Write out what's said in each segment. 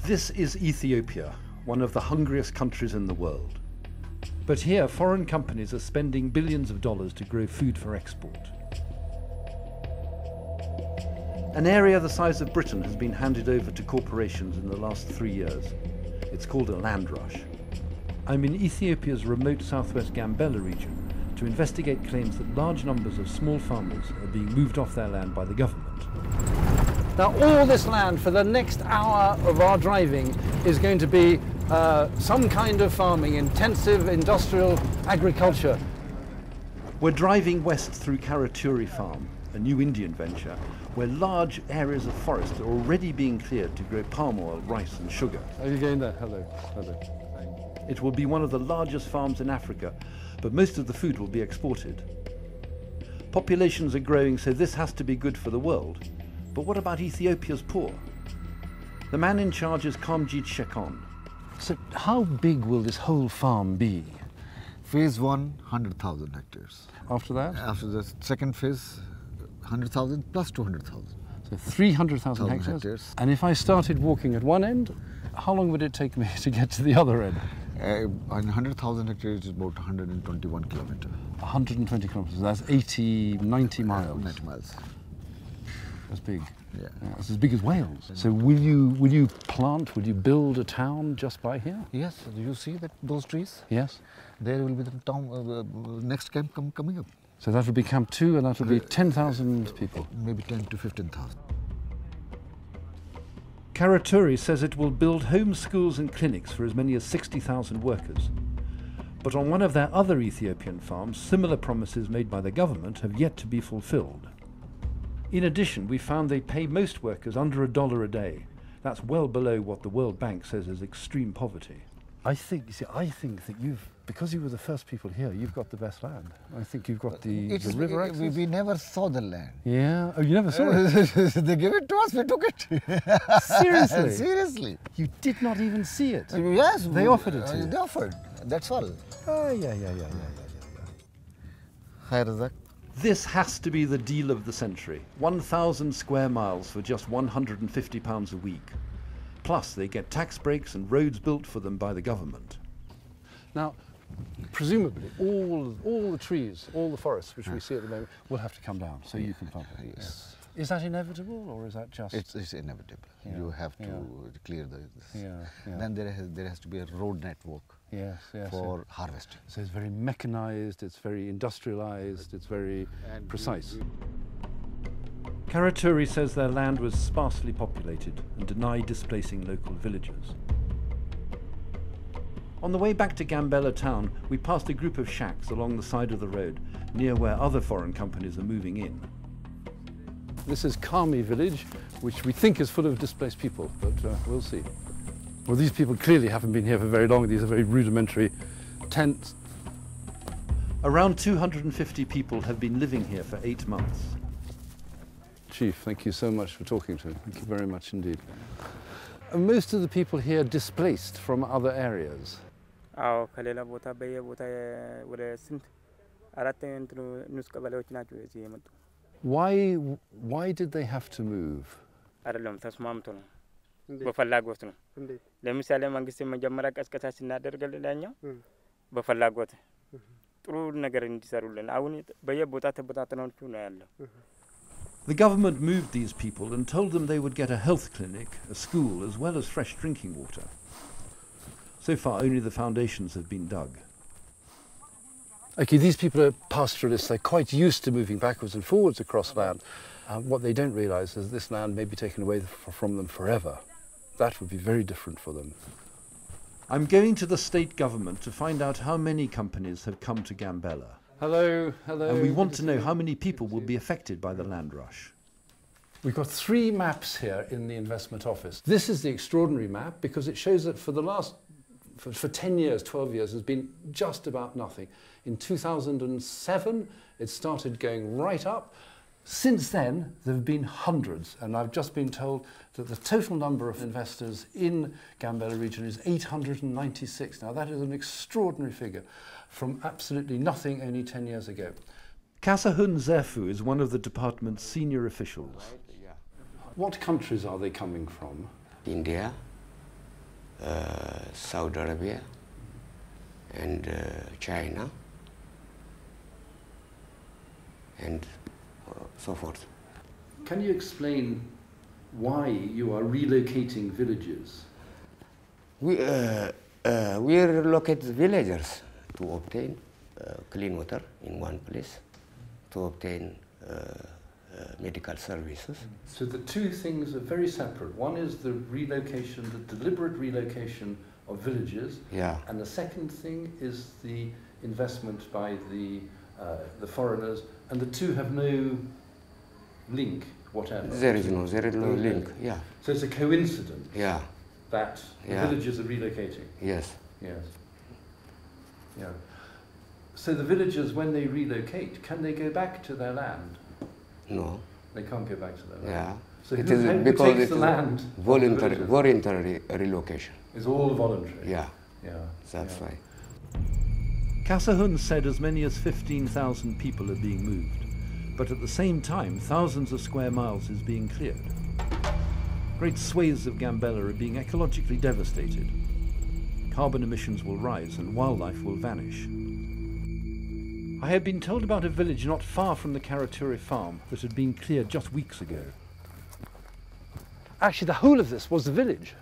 This is Ethiopia, one of the hungriest countries in the world. But here, foreign companies are spending billions of dollars to grow food for export. An area the size of Britain has been handed over to corporations in the last 3 years. It's called a land rush. I'm in Ethiopia's remote southwest Gambela region to investigate claims that large numbers of small farmers are being moved off their land by the government. Now, all this land for the next hour of our driving is going to be some kind of farming, intensive industrial agriculture. We're driving west through Karaturi Farm, a new Indian venture, where large areas of forest are already being cleared to grow palm oil, rice and sugar. Are you going there? Hello. Hello. It will be one of the largest farms in Africa, but most of the food will be exported. Populations are growing, so this has to be good for the world. But what about Ethiopia's poor? The man in charge is Kamjit Shekon. So how big will this whole farm be? Phase 1, 100,000 hectares. After that? After the second phase, 100,000 plus 200,000. So 300,000 hectares. And if I started walking at one end, how long would it take me to get to the other end? On 100,000 hectares is about 121 kilometers. 120 kilometers, that's 80, 90 miles. 90 miles. That's big. Yeah. That's as big as Wales. So will you plant, will you build a town just by here? Yes, you see those trees? Yes. There will be the town, next camp coming up. So that will be Camp 2 and that will be 10,000 people? Maybe 10 to 15,000. Karaturi says it will build home schools and clinics for as many as 60,000 workers. But on one of their other Ethiopian farms, similar promises made by the government have yet to be fulfilled. In addition, we found they pay most workers under $1 a day. That's well below what the World Bank says is extreme poverty. I think that because you were the first people here, you've got the best land. I think you've got the river access. We never saw the land. Yeah? Oh, you never saw it? They gave it to us, we took it. Seriously? Seriously. You did not even see it? Yes. They offered it to you? They offered, that's all. Oh, yeah. Hi, Razak. This has to be the deal of the century. 1,000 square miles for just £150 a week. Plus, they get tax breaks and roads built for them by the government. Now, presumably, all the trees, all the forests which we see at the moment will have to come down, so you can plant it. Yes. Is that inevitable, or is that just... It's inevitable. Yeah. You have to clear this. Yeah. Then there has to be a road network for harvesting. So it's very mechanized, it's very industrialized, it's very precise. Karaturi says their land was sparsely populated and denied displacing local villagers. On the way back to Gambela town, we passed a group of shacks along the side of the road, near where other foreign companies are moving in. This is Kami village, which we think is full of displaced people, but we'll see. Well, these people clearly haven't been here for very long. These are very rudimentary tents. Around 250 people have been living here for 8 months. Chief, thank you so much for talking to me. Thank you very much indeed. Most of the people here displaced from other areas. Why did they have to move? በፈላጎት ነው ለምሳሌ መንግስት መጀመሪያ ቀስቀሳ ሲናደርግልኛው በፈላጎት ጥሩ ነገር እንዲሰሩልን አሁን በየቦታ ተበታተነው ነው ያለው The government moved these people and told them they would get a health clinic, a school, as well as fresh drinking water. So far, only the foundations have been dug. Okay, these people are pastoralists. They're quite used to moving backwards and forwards across land. What they don't realize is this land may be taken away from them forever. That would be very different for them. I'm going to the state government to find out how many companies have come to Gambela. Hello. And we want to know how many people will be affected by the land rush. We've got 3 maps here in the investment office. This is the extraordinary map because it shows that for the last, for 10 years, 12 years, there's been just about nothing. In 2007, it started going right up. Since then, there have been hundreds, and I've just been told that the total number of investors in Gambela region is 896. Now, that is an extraordinary figure from absolutely nothing only 10 years ago. Kasahun Zerfu is one of the department's senior officials. What countries are they coming from? India, Saudi Arabia, and China, and so forth. Can you explain why you are relocating villages? We relocate villagers to obtain clean water in one place, to obtain medical services. So the two things are very separate. One is the relocation, the deliberate relocation of villages, and the second thing is the investment by the foreigners, and the two have no link whatever. There is no link. Yeah. So it's a coincidence. Yeah. That the villagers are relocating. Yes. Yes. Yeah. So the villagers, when they relocate, can they go back to their land? No. They can't go back to their land. Yeah. So it who takes the land? Voluntary relocation. It's all voluntary. Yeah. Yeah. That's why. Kasahun said as many as 15,000 people are being moved, but at the same time, thousands of square miles is being cleared. Great swathes of Gambella are being ecologically devastated. Carbon emissions will rise and wildlife will vanish. I had been told about a village not far from the Karature farm that had been cleared just weeks ago. Actually, the whole of this was the village.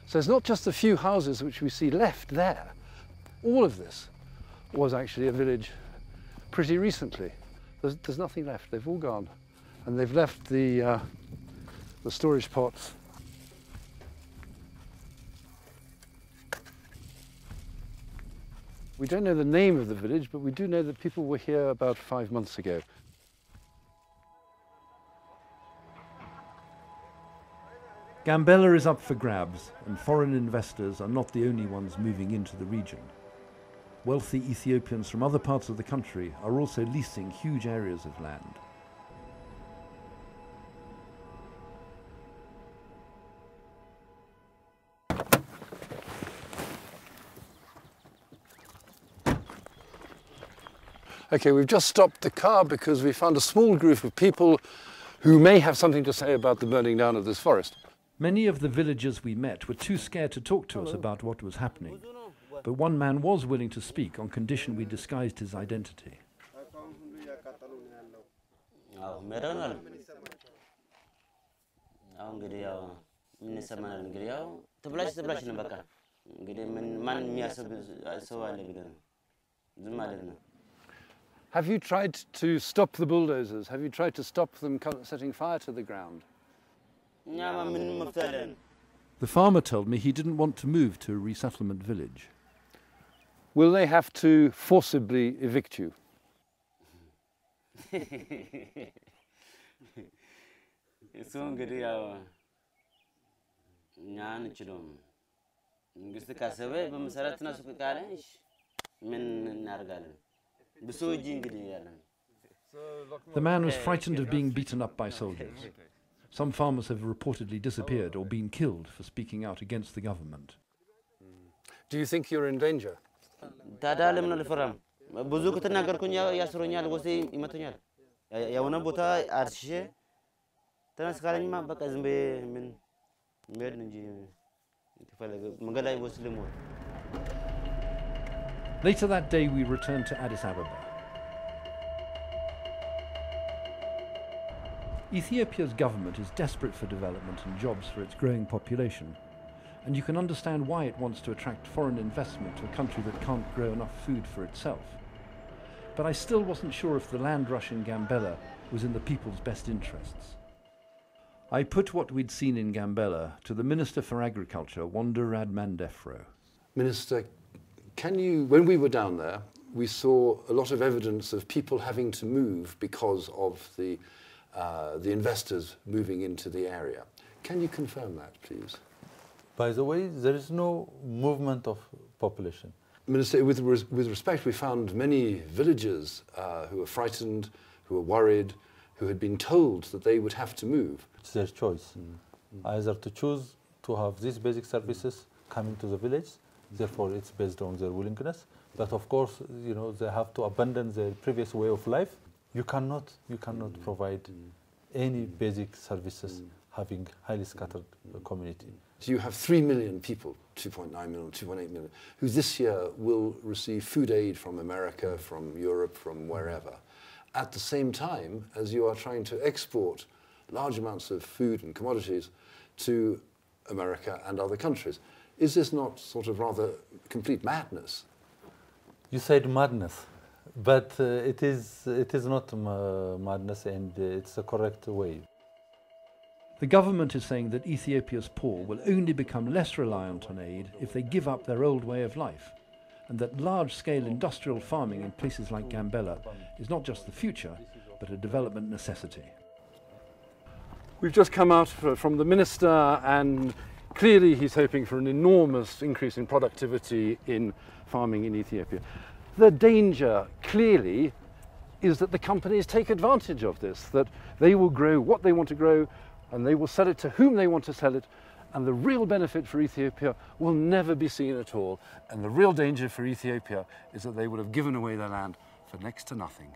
So it's not just a few houses which we see left there. All of this was actually a village pretty recently. There's nothing left, they've all gone. And they've left the storage pots. We don't know the name of the village, but we do know that people were here about 5 months ago. Gambella is up for grabs, and foreign investors are not the only ones moving into the region. Wealthy Ethiopians from other parts of the country are also leasing huge areas of land. Okay, we've just stopped the car because we found a small group of people who may have something to say about the burning down of this forest. Many of the villagers we met were too scared to talk to us about what was happening. But one man was willing to speak on condition we disguised his identity. Have you tried to stop the bulldozers? Have you tried to stop them setting fire to the ground? The farmer told me he didn't want to move to a resettlement village. Will they have to forcibly evict you? The man was frightened of being beaten up by soldiers. Some farmers have reportedly disappeared or been killed for speaking out against the government. Do you think you're in danger? Later that day, we returned to Addis Ababa. Ethiopia's government is desperate for development and jobs for its growing population, and you can understand why it wants to attract foreign investment to a country that can't grow enough food for itself. But I still wasn't sure if the land rush in Gambella was in the people's best interests. I put what we'd seen in Gambella to the Minister for Agriculture, Wanda Radmandefro. Minister, when we were down there, we saw a lot of evidence of people having to move because of the investors moving into the area. Can you confirm that, please? By the way, there is no movement of population. Minister, with respect, we found many villagers who were frightened, who were worried, who had been told that they would have to move. It's their choice, either to choose to have these basic services coming to the village, therefore it's based on their willingness. But of course, you know, they have to abandon their previous way of life. You cannot provide any basic services having highly scattered community. So you have 3 million people, 2.9 million, 2.8 million, who this year will receive food aid from America, from Europe, from wherever, at the same time as you are trying to export large amounts of food and commodities to America and other countries. Is this not sort of rather complete madness? You said madness, but it is not madness, and it's the correct way. The government is saying that Ethiopia's poor will only become less reliant on aid if they give up their old way of life, and that large-scale industrial farming in places like Gambella is not just the future, but a development necessity. We've just come out from the minister, and clearly he's hoping for an enormous increase in productivity in farming in Ethiopia. The danger, clearly, is that the companies take advantage of this, that they will grow what they want to grow, and they will sell it to whom they want to sell it, and the real benefit for Ethiopia will never be seen at all. And the real danger for Ethiopia is that they will have given away their land for next to nothing.